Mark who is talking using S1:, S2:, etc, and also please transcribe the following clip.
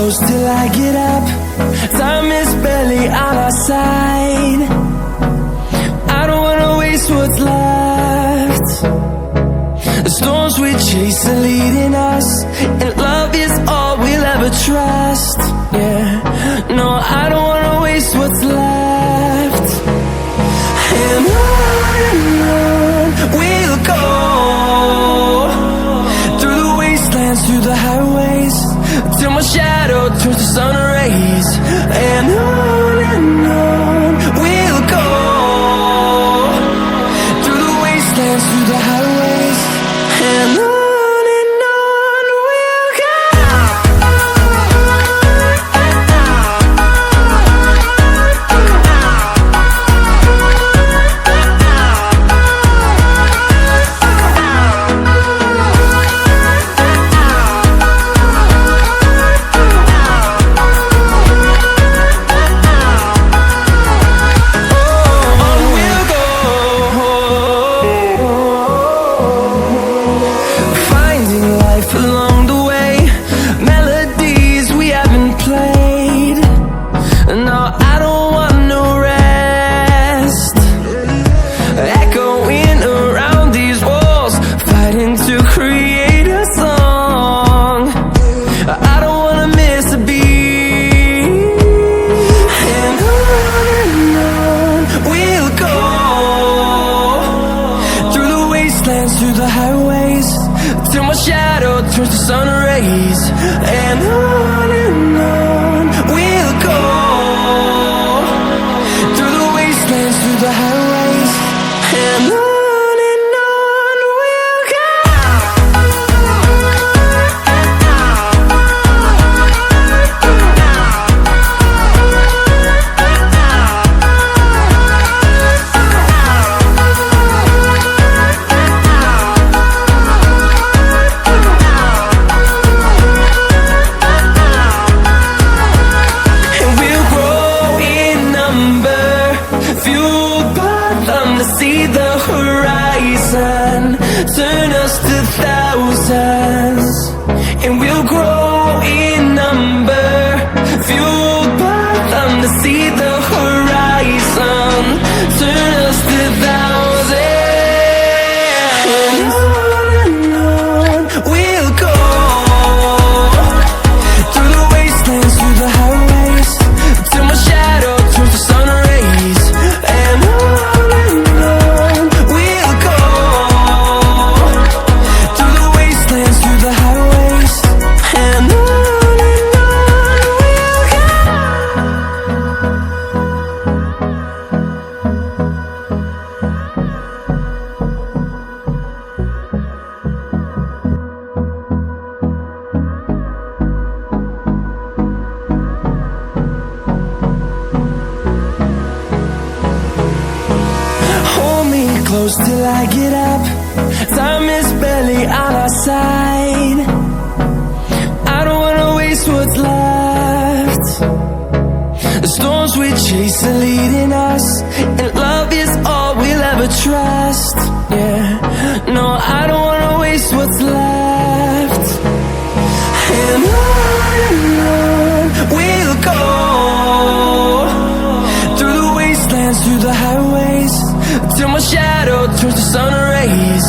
S1: close till I get up. Time is barely on our side. I don't wanna waste what's left. The storms we chase are leading us, and love is all we'll ever trust. Yeah, no, I don't wanna waste what's left. And on we'll go, through the wastelands, through the highways, till my shadow turns to sun rays. And on we'll go, through the wastelands, through the highways, and on we'll go. Along the way, melodies we haven't played. No, I don't want no rest. Echoing around these walls, fighting to create a song. I don't wanna miss a beat. And on we'll go, through the wastelands, through the highways, till my shadow turns to sun rays. And on we'll go, through the wastelands, through the highways, and on we'll go. See the horizon, turn us to thousands, and we'll grow in number, fueled by them to see the horizon, turn us to thousands. And on we'll go, through the wastelands, through the highways, till my shadow turns to sun rays. And close till I get up. Time is barely on our side. I don't wanna waste what's left. The storms we chase are leading us, and love is all we'll ever trust. Yeah, no, I don't wanna waste what's left. And on we'll go, through the wastelands, through the highways, till my shadow turns to sun rays.